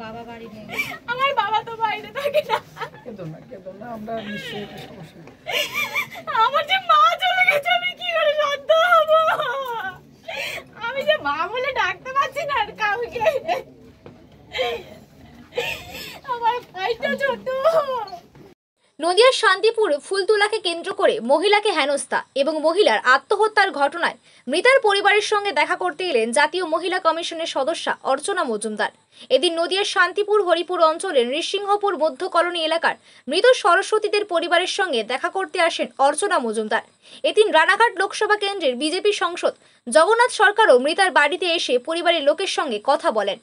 বাবা বাড়ি নেই, আমার বাবা তো বাইরে থাকে না। কেঁদো না, আমরা নিশ্চয়ই একটা সমস্যা। আমার যে মা চলে গেছে, আমি কি করে শান্ত হব? আমি যে মা বলে ডাকতে পারছি না কাউকে। আমার ভাইটা ছোট। নদিয়ার শান্তিপুর ফুলতলাকে কেন্দ্র করে মহিলাকে হেনস্থা এবং মহিলার আত্মহত্যার ঘটনায় মৃতার পরিবারের সঙ্গে দেখা করতে এলেন জাতীয় মহিলা কমিশনের সদস্যা অর্চনা মজুমদার। এদিন নদিয়ার শান্তিপুর হরিপুর অঞ্চলের নৃসিংহপুর মধ্য কলোনি এলাকার মৃত সরস্বতীদের পরিবারের সঙ্গে দেখা করতে আসেন অর্চনা মজুমদার। এদিন রানাঘাট লোকসভা কেন্দ্রের বিজেপি সাংসদ জগন্নাথ সরকারও মৃতার বাড়িতে এসে পরিবারের লোকের সঙ্গে কথা বলেন।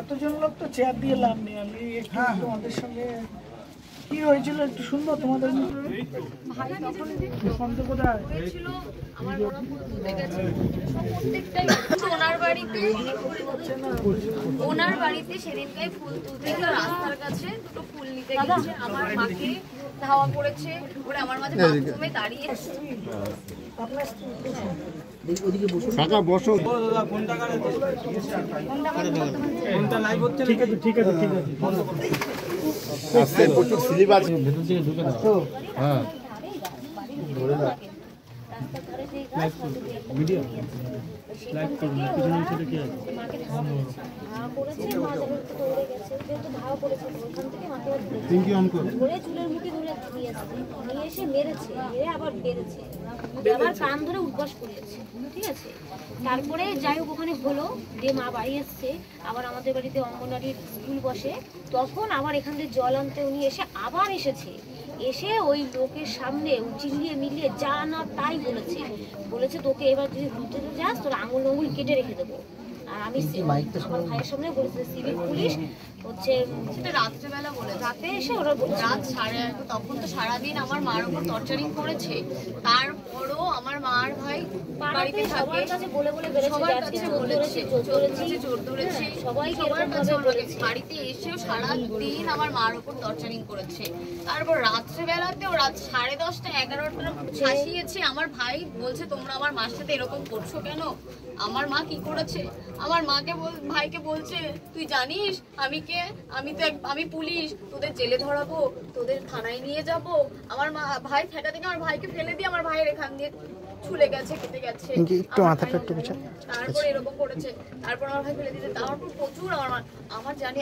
এতজন লোক তো চেয়ার দিয়ে লাভ নেই। আমি একটু তোমাদের সঙ্গে কি হয়েছিল একটু শুনবো তোমাদের। ওনার বাড়িতে সেদিনকাই ফুল তুলতে গিয়ে রাস্তার কাছে দুটো ফুল নিতে গেছে, আমার মাকে ধাওয়া করেছে, ওরা আমার মাঝে বাথরুমে দাঁড়িয়ে প্রচুর স্লিপ আছে ভেতর থেকে ঢুকে দাও। হ্যাঁ চুলের মুঠি ধরে নিয়ে এসে মেরেছে, মেরে আবার বেড়েছে, আবার কান ধরে উঠবাস করিয়েছে। ঠিক আছে, তারপরে যাই হোক ওখানে হলো দিয়ে মা বাড়ি এসছে, আবার আমাদের বাড়িতে অঙ্গনওয়াড়ির স্কুল বসে, তখন আবার এখান থেকে জল আনতে উনি এসে আবার এসেছে, এসে ওই লোকের সামনে চিল্লিয়ে মিলিয়ে যা না তাই বলেছে তোকে এবার যদি ঘুরতে যাস তোর আঙুল আঙুল কেটে রেখে দেবো। আর আমি আমার ভাইয়ের সামনে বলেছে সিভিল পুলিশ হচ্ছে, সেটা রাত্রেবেলা বলে, রাতে এসে ওরা রাত 1:30, তখন তো সারাদিন আমার মার উপর টর্চারিং করেছে। তারপরও আমার মার ভাই বাড়িতে সবার কাছে বলে সবার কাছে বলেছে, জোর ধরেছে, সবার কাছে বলেছে, বাড়িতে এসেও সারাদিন আমার মার উপর টর্চারিং করেছে। তারপর রাত্রেবেলাতেও রাত 10:30, 11টা শাসিয়েছে। আমার ভাই বলছে তোমরা আমার মার সাথে এরকম করছো কেন? আমার মা কি করেছে? আমার মাকে ভাইকে বলছে তুই জানিস আমি কে? আমি পুলিশ, তোদের জেলে ধরাবো, তোদের থানায় নিয়ে যাব। আমার ভাই ফেটা থেকে আমার ভাইকে ফেলে দিয়ে আমার ভাইয়ের এখান দিয়ে ছুলে গেছে, কেটে গেছে। তারপর এরকম করেছে, তারপর আমার ভাই ফেলে দিয়েছে। তারপর প্রচুর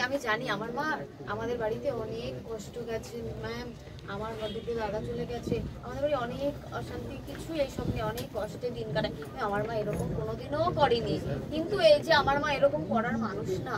আমি জানি আমার মা আমাদের বাড়িতে অনেক কষ্ট গেছে ম্যাম। আমার দুটো দাদা চলে গেছে, আমাদের বাড়ি অনেক অশান্তি, কিছু এইসব নিয়ে অনেক কষ্টে দিন কাটায়। আমার মা এরকম কোনোদিনও করেনি, কিন্তু এই যে আমার মা এরকম করার মানুষ না।